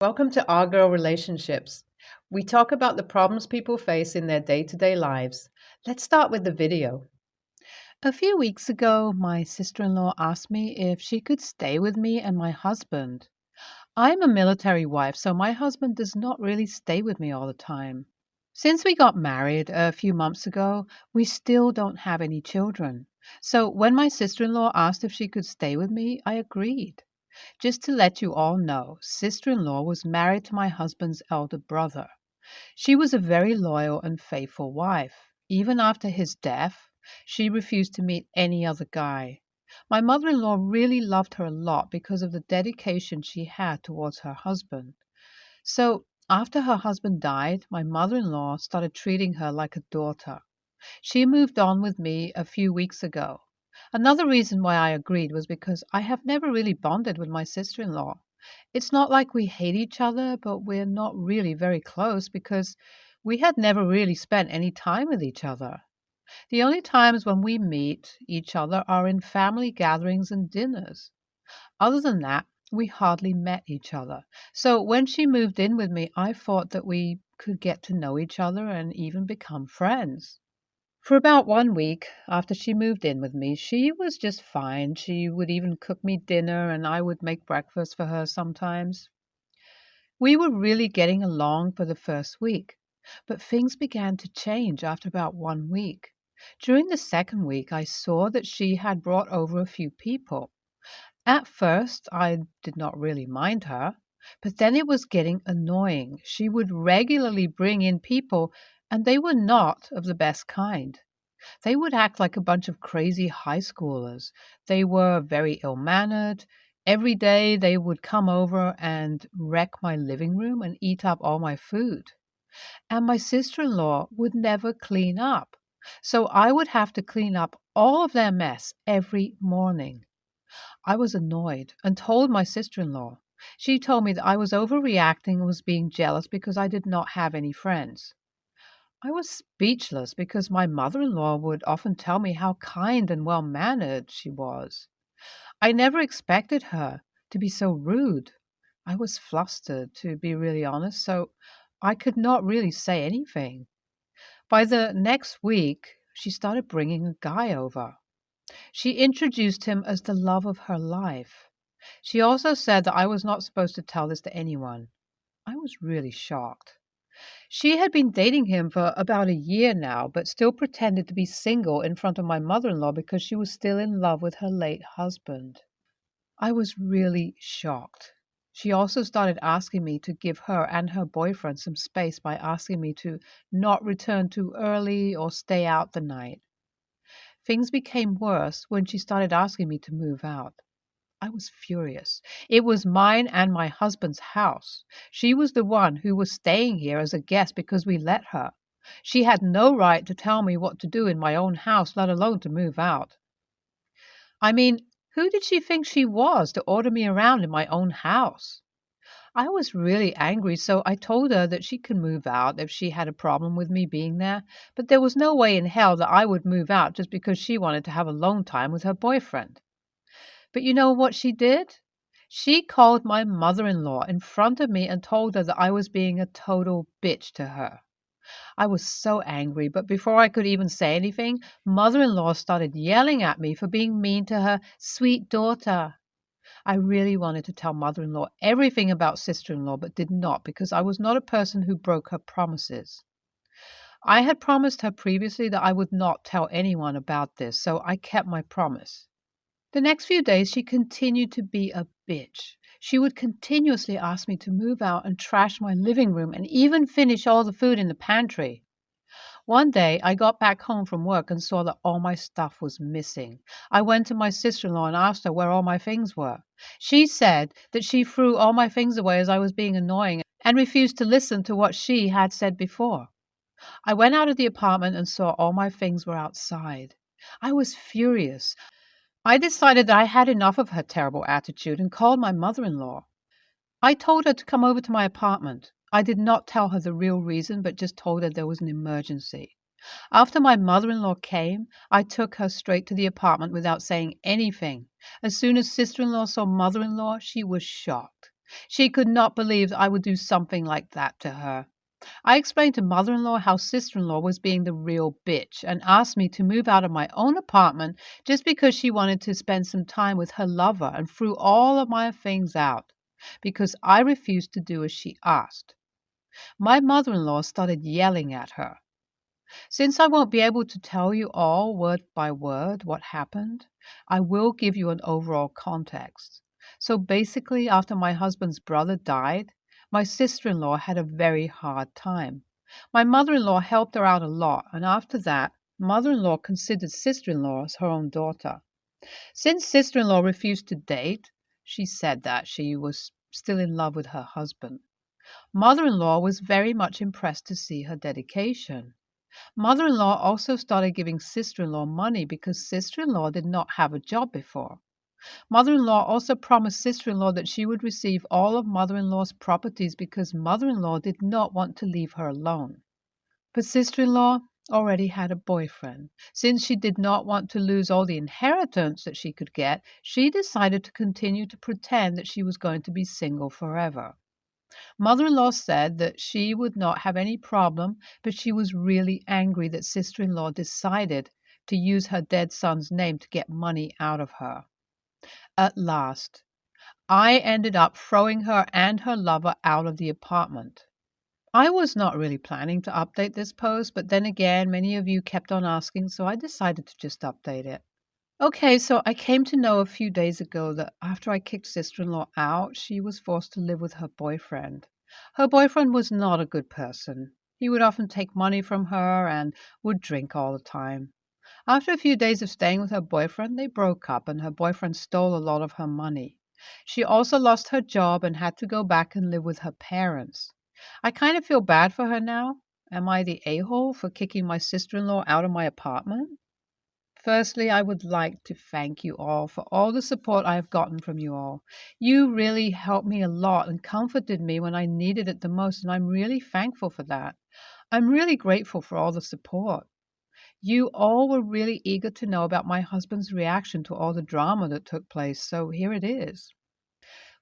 Welcome to Our Girl Relationships. We talk about the problems people face in their day to day lives. Let's start with the video. A few weeks ago, my sister in law asked me if she could stay with me and my husband. I'm a military wife, so my husband does not really stay with me all the time. Since we got married a few months ago, we still don't have any children. So when my sister in law asked if she could stay with me, I agreed. Just to let you all know, sister in law was married to my husband's elder brother. She was a very loyal and faithful wife. Even after his death, she refused to meet any other guy. My mother in law really loved her a lot because of the dedication she had towards her husband. So, after her husband died, my mother in law started treating her like a daughter. She moved on with me a few weeks ago. Another reason why I agreed was because I have never really bonded with my sister in law. It's not like we hate each other, but we're not really very close because we had never really spent any time with each other. The only times when we meet each other are in family gatherings and dinners. Other than that, we hardly met each other. So when she moved in with me, I thought that we could get to know each other and even become friends. For about 1 week after she moved in with me, she was just fine. She would even cook me dinner and I would make breakfast for her sometimes. We were really getting along for the first week, but things began to change after about 1 week. During the second week, I saw that she had brought over a few people. At first, I did not really mind her, but then it was getting annoying. She would regularly bring in people, and they were not of the best kind. They would act like a bunch of crazy high schoolers. They were very ill mannered. Every day they would come over and wreck my living room and eat up all my food. And my sister in law would never clean up. So I would have to clean up all of their mess every morning. I was annoyed and told my sister in law. She told me that I was overreacting and was being jealous because I did not have any friends. I was speechless because my mother in law would often tell me how kind and well mannered she was. I never expected her to be so rude. I was flustered, to be really honest, so I could not really say anything. By the next week, she started bringing a guy over. She introduced him as the love of her life. She also said that I was not supposed to tell this to anyone. I was really shocked. She had been dating him for about a year now, but still pretended to be single in front of my mother in law because she was still in love with her late husband. I was really shocked. She also started asking me to give her and her boyfriend some space by asking me to not return too early or stay out the night. Things became worse when she started asking me to move out. I was furious. It was mine and my husband's house. She was the one who was staying here as a guest because we let her. She had no right to tell me what to do in my own house, let alone to move out. I mean, who did she think she was to order me around in my own house? I was really angry, so I told her that she could move out if she had a problem with me being there, but there was no way in hell that I would move out just because she wanted to have alone time with her boyfriend. But you know what she did? She called my mother in law in front of me and told her that I was being a total bitch to her. I was so angry, but before I could even say anything, mother in law started yelling at me for being mean to her sweet daughter. I really wanted to tell mother in law everything about sister in law, but did not because I was not a person who broke her promises. I had promised her previously that I would not tell anyone about this, so I kept my promise. The next few days, she continued to be a bitch. She would continuously ask me to move out and trash my living room and even finish all the food in the pantry. One day, I got back home from work and saw that all my stuff was missing. I went to my sister in law and asked her where all my things were. She said that she threw all my things away as I was being annoying and refused to listen to what she had said before. I went out of the apartment and saw all my things were outside. I was furious. I decided that I had enough of her terrible attitude and called my mother in law. I told her to come over to my apartment. I did not tell her the real reason, but just told her there was an emergency. After my mother in law came, I took her straight to the apartment without saying anything. As soon as sister in law saw mother in law, she was shocked. She could not believe that I would do something like that to her. I explained to mother-in-law how sister-in-law was being the real bitch and asked me to move out of my own apartment just because she wanted to spend some time with her lover and threw all of my things out because I refused to do as she asked. My mother-in-law started yelling at her. Since I won't be able to tell you all word by word what happened, I will give you an overall context. So basically, after my husband's brother died, my sister-in-law had a very hard time. My mother-in-law helped her out a lot, and after that, mother-in-law considered sister-in-law as her own daughter. Since sister-in-law refused to date, she said that she was still in love with her husband. Mother-in-law was very much impressed to see her dedication. Mother-in-law also started giving sister-in-law money because sister-in-law did not have a job before. Mother-in-law also promised sister-in-law that she would receive all of mother-in-law's properties because mother-in-law did not want to leave her alone. But sister-in-law already had a boyfriend. Since she did not want to lose all the inheritance that she could get, she decided to continue to pretend that she was going to be single forever. Mother-in-law said that she would not have any problem, but she was really angry that sister-in-law decided to use her dead son's name to get money out of her. At last, I ended up throwing her and her lover out of the apartment. I was not really planning to update this post, but then again, many of you kept on asking, so I decided to just update it. Okay, so I came to know a few days ago that after I kicked sister-in-law out, she was forced to live with her boyfriend. Her boyfriend was not a good person. He would often take money from her and would drink all the time. After a few days of staying with her boyfriend, they broke up and her boyfriend stole a lot of her money. She also lost her job and had to go back and live with her parents. I kind of feel bad for her now. Am I the a-hole for kicking my sister-in-law out of my apartment? Firstly, I would like to thank you all for all the support I have gotten from you all. You really helped me a lot and comforted me when I needed it the most, and I'm really thankful for that. I'm really grateful for all the support. You all were really eager to know about my husband's reaction to all the drama that took place, so here it is.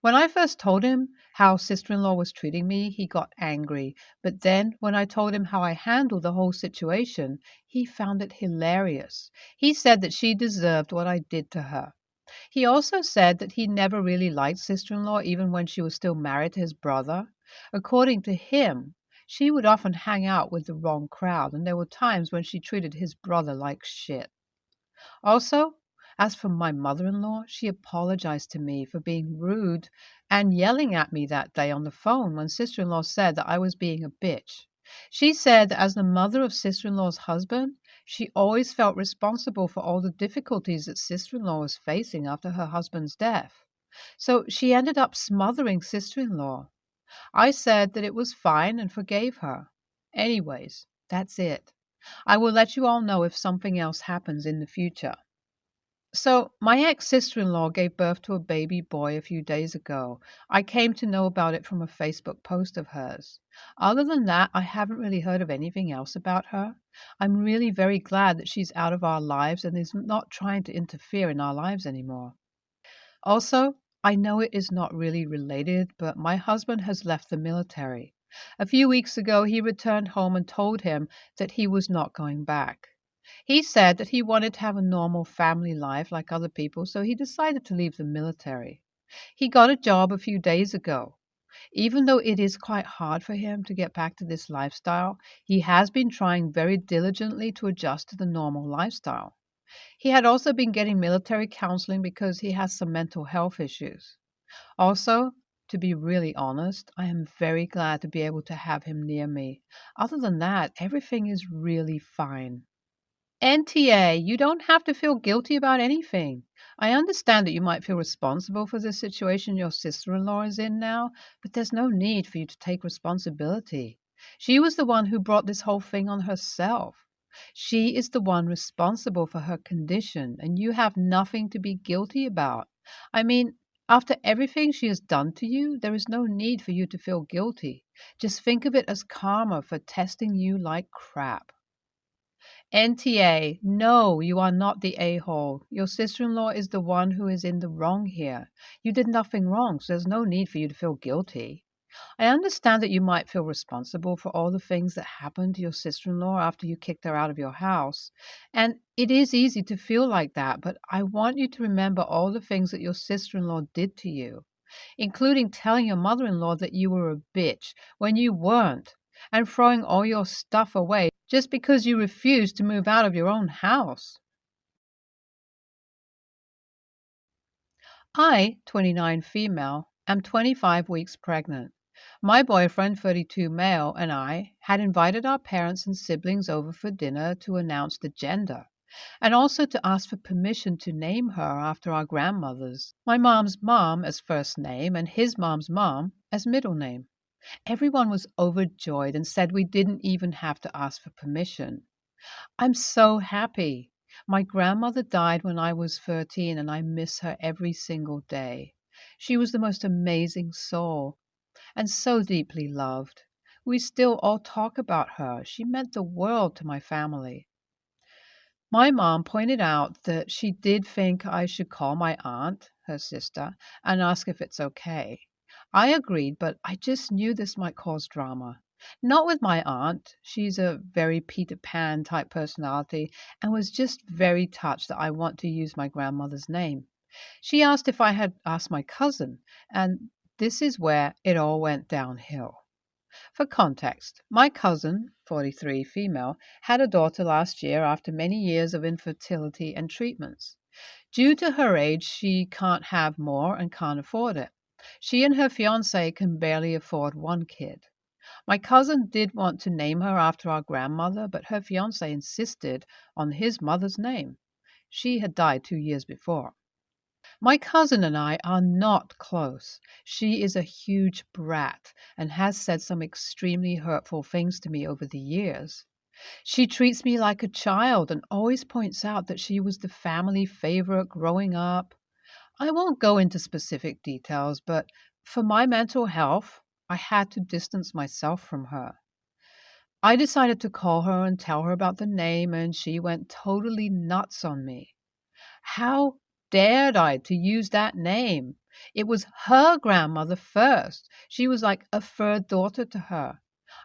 When I first told him how sister-in-law was treating me, he got angry. But then when I told him how I handled the whole situation, he found it hilarious. He said that she deserved what I did to her. He also said that he never really liked sister-in-law even when she was still married to his brother. According to him, she would often hang out with the wrong crowd, and there were times when she treated his brother like shit. Also, as for my mother-in-law, she apologized to me for being rude and yelling at me that day on the phone when sister-in-law said that I was being a bitch. She said that as the mother of sister-in-law's husband, she always felt responsible for all the difficulties that sister-in-law was facing after her husband's death. So she ended up smothering sister-in-law. I said that it was fine and forgave her. Anyways, that's it. I will let you all know if something else happens in the future. So, my ex sister in law gave birth to a baby boy a few days ago. I came to know about it from a Facebook post of hers. Other than that, I haven't really heard of anything else about her. I'm really very glad that she's out of our lives and is not trying to interfere in our lives anymore. Also, I know it is not really related, but my husband has left the military. A few weeks ago, he returned home and told him that he was not going back. He said that he wanted to have a normal family life like other people, so he decided to leave the military. He got a job a few days ago. Even though it is quite hard for him to get back to this lifestyle, he has been trying very diligently to adjust to the normal lifestyle. He had also been getting military counseling because he has some mental health issues. Also, to be really honest, I am very glad to be able to have him near me. Other than that, everything is really fine. NTA, you don't have to feel guilty about anything. I understand that you might feel responsible for the situation your sister-in-law is in now, but there's no need for you to take responsibility. She was the one who brought this whole thing on herself. She is the one responsible for her condition, and you have nothing to be guilty about. I mean, after everything she has done to you, there is no need for you to feel guilty. Just think of it as karma for testing you like crap. NTA, no, you are not the a-hole. Your sister-in-law is the one who is in the wrong here. You did nothing wrong, so there's no need for you to feel guilty. I understand that you might feel responsible for all the things that happened to your sister-in-law after you kicked her out of your house. And it is easy to feel like that, but I want you to remember all the things that your sister-in-law did to you, including telling your mother-in-law that you were a bitch when you weren't, and throwing all your stuff away just because you refused to move out of your own house. I, 29 female, am 25 weeks pregnant. My boyfriend, 32 male, and I had invited our parents and siblings over for dinner to announce the gender, and also to ask for permission to name her after our grandmothers. My mom's mom as first name and his mom's mom as middle name. Everyone was overjoyed and said we didn't even have to ask for permission. I'm so happy. My grandmother died when I was 13 and I miss her every single day. She was the most amazing soul and so deeply loved. We still all talk about her. She meant the world to my family. My mom pointed out that she did think I should call my aunt, her sister, and ask if it's okay. I agreed, but I just knew this might cause drama. Not with my aunt. She's a very Peter Pan type personality and was just very touched that I want to use my grandmother's name. She asked if I had asked my cousin, and this is where it all went downhill. For context, my cousin, 43 female, had a daughter last year after many years of infertility and treatments. Due to her age, she can't have more and can't afford it. She and her fiance can barely afford one kid. My cousin did want to name her after our grandmother, but her fiance insisted on his mother's name. She had died 2 years before. My cousin and I are not close. She is a huge brat and has said some extremely hurtful things to me over the years. She treats me like a child and always points out that she was the family favorite growing up. I won't go into specific details, but for my mental health, I had to distance myself from her. I decided to call her and tell her about the name, and she went totally nuts on me. How dared I to use that name? It was her grandmother first. She was like a third daughter to her.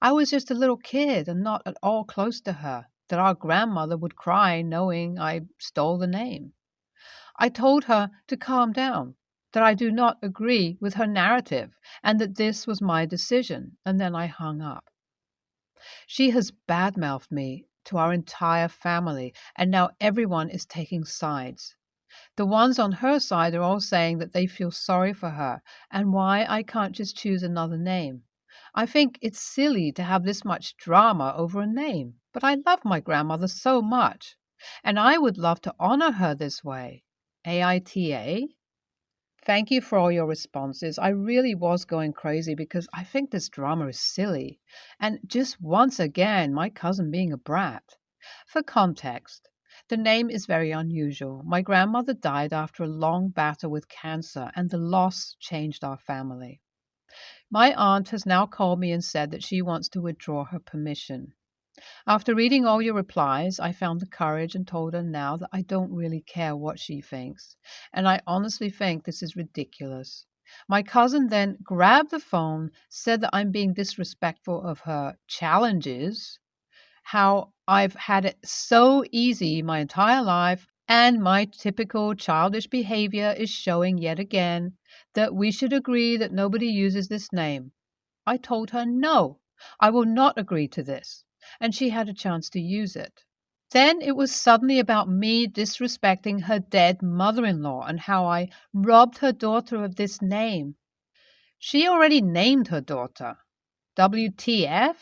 I was just a little kid and not at all close to her, that our grandmother would cry knowing I stole the name. I told her to calm down, that I do not agree with her narrative, and that this was my decision, and then I hung up. She has badmouthed me to our entire family, and now everyone is taking sides. The ones on her side are all saying that they feel sorry for her and why I can't just choose another name. I think it's silly to have this much drama over a name, but I love my grandmother so much, and I would love to honor her this way. AITA? Thank you for all your responses. I really was going crazy because I think this drama is silly. And just once again, my cousin being a brat. For context, the name is very unusual. My grandmother died after a long battle with cancer, and the loss changed our family. My aunt has now called me and said that she wants to withdraw her permission. After reading all your replies, I found the courage and told her now that I don't really care what she thinks, and I honestly think this is ridiculous. My cousin then grabbed the phone, said that I'm being disrespectful of her challenges, how I've had it so easy my entire life, and my typical childish behavior is showing yet again, that we should agree that nobody uses this name. I told her no, I will not agree to this, and she had a chance to use it. Then it was suddenly about me disrespecting her dead mother-in-law and how I robbed her daughter of this name. She already named her daughter. WTF?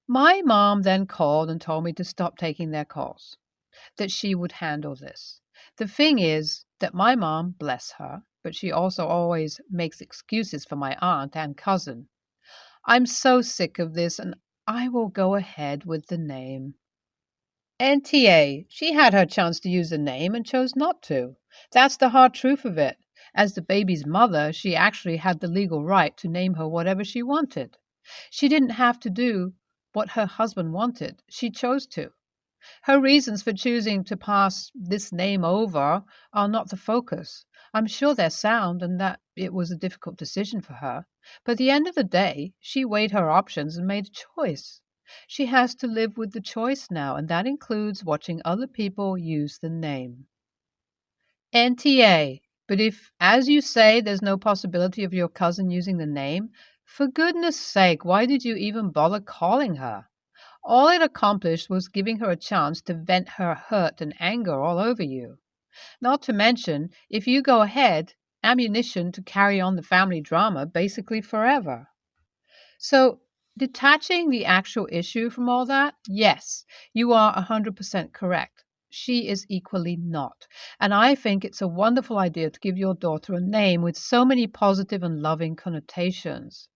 My mom then called and told me to stop taking their calls, that she would handle this. The thing is that my mom, bless her, but she also always makes excuses for my aunt and cousin. I'm so sick of this, and I will go ahead with the name. NTA, she had her chance to use the name and chose not to. That's the hard truth of it. As the baby's mother, she actually had the legal right to name her whatever she wanted. She didn't have to do what her husband wanted. She chose to. Her reasons for choosing to pass this name over are not the focus. I'm sure they're sound and that it was a difficult decision for her. But at the end of the day, she weighed her options and made a choice. She has to live with the choice now, and that includes watching other people use the name. NTA. But if, as you say, there's no possibility of your cousin using the name, for goodness sake, why did you even bother calling her? All it accomplished was giving her a chance to vent her hurt and anger all over you. Not to mention, if you go ahead, ammunition to carry on the family drama basically forever. So, detaching the actual issue from all that, yes, you are 100% correct. She is equally not. And I think it's a wonderful idea to give your daughter a name with so many positive and loving connotations.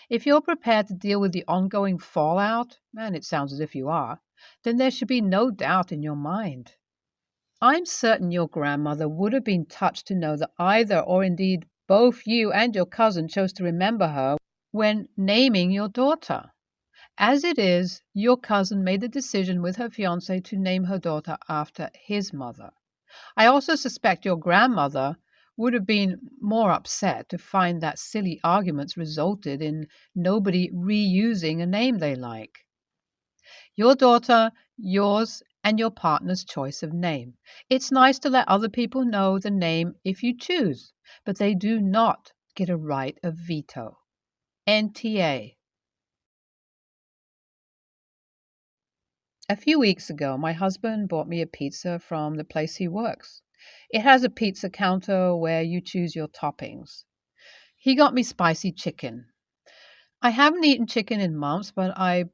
If you're prepared to deal with the ongoing fallout, and it sounds as if you are, then there should be no doubt in your mind. I'm certain your grandmother would have been touched to know that either, or indeed both you and your cousin, chose to remember her when naming your daughter. As it is, your cousin made the decision with her fiance to name her daughter after his mother. I also suspect your grandmother would have been more upset to find that silly arguments resulted in nobody reusing a name they like. Your daughter, yours, and your partner's choice of name. It's nice to let other people know the name if you choose, but they do not get a right of veto. NTA. A few weeks ago, my husband bought me a pizza from the place he works. It has a pizza counter where you choose your toppings. He got me spicy chicken. I haven't eaten chicken in months, but I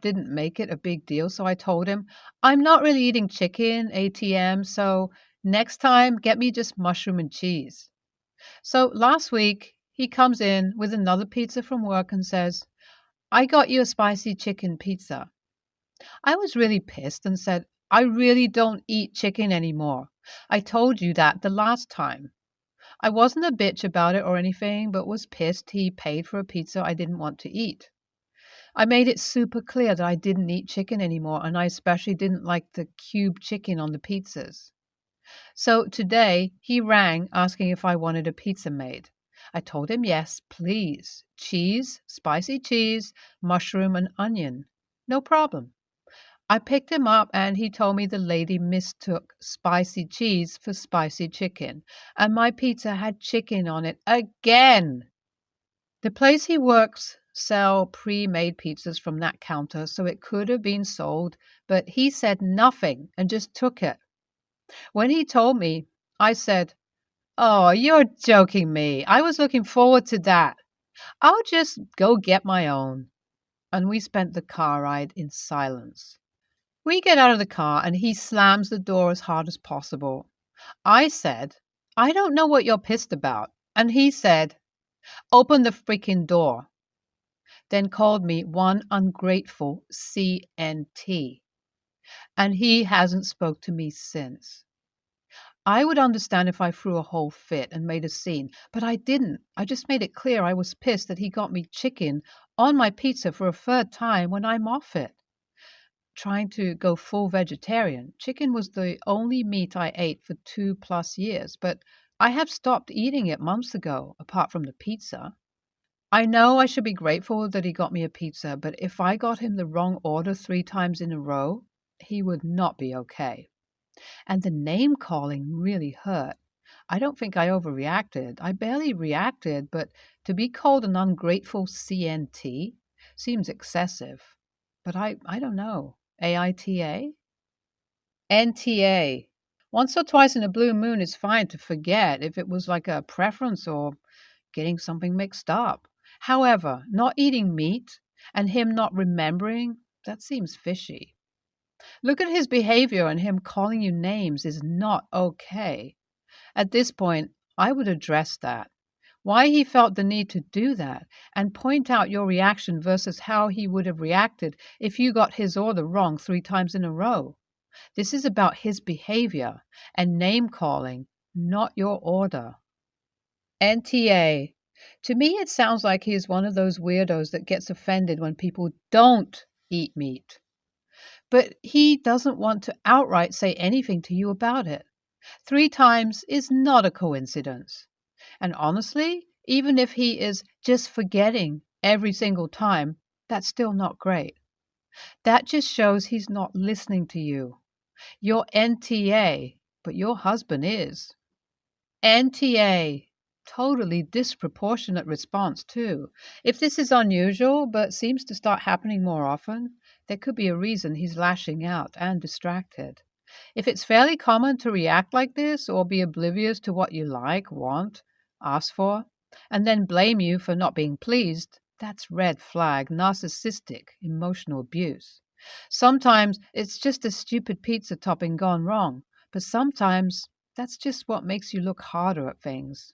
didn't make it a big deal, so I told him, I'm not really eating chicken, ATM, so next time get me just mushroom and cheese. So last week, he comes in with another pizza from work and says, I got you a spicy chicken pizza. I was really pissed and said, I really don't eat chicken anymore. I told you that the last time. I wasn't a bitch about it or anything, but was pissed he paid for a pizza I didn't want to eat. I made it super clear that I didn't eat chicken anymore, and I especially didn't like the cube chicken on the pizzas. So today he rang asking if I wanted a pizza made. I told him yes, please. Cheese, spicy cheese, mushroom, and onion. No problem. I picked him up and he told me the lady mistook spicy cheese for spicy chicken, and my pizza had chicken on it again. The place he works sell pre-made pizzas from that counter, so it could have been sold, but he said nothing and just took it. When he told me, I said, Oh, you're joking me. I was looking forward to that. I'll just go get my own. And we spent the car ride in silence. We get out of the car and he slams the door as hard as possible. I said, I don't know what you're pissed about. And he said, Open the freaking door. Then called me one ungrateful CNT. And he hasn't spoke to me since. I would understand if I threw a whole fit and made a scene, but I didn't. I just made it clear I was pissed that he got me chicken on my pizza for a third time when I'm off it. Trying to go full vegetarian. Chicken was the only meat I ate for 2+ years, but I have stopped eating it months ago, apart from the pizza. I know I should be grateful that he got me a pizza, but if I got him the wrong order 3 times in a row, he would not be okay. And the name calling really hurt. I don't think I overreacted. I barely reacted, but to be called an ungrateful CNT seems excessive. But I don't know. AITA? NTA. Once or twice in a blue moon is fine to forget if it was like a preference or getting something mixed up. However, not eating meat and him not remembering, that seems fishy. Look at his behavior, and him calling you names is not okay. At this point, I would address that. Why he felt the need to do that, and point out your reaction versus how he would have reacted if you got his order wrong 3 times in a row. This is about his behavior and name calling, not your order. NTA. To me, it sounds like he is one of those weirdos that gets offended when people don't eat meat. but he doesn't want to outright say anything to you about it. 3 times is not a coincidence. And honestly, even if he is just forgetting every single time, that's still not great. That just shows he's not listening to you. You're NTA, but your husband is. NTA. Totally disproportionate response, too. If this is unusual but seems to start happening more often, there could be a reason he's lashing out and distracted. If it's fairly common to react like this or be oblivious to what you like, want, ask for, and then blame you for not being pleased, that's red flag, narcissistic, emotional abuse. Sometimes it's just a stupid pizza topping gone wrong, but sometimes that's just what makes you look harder at things.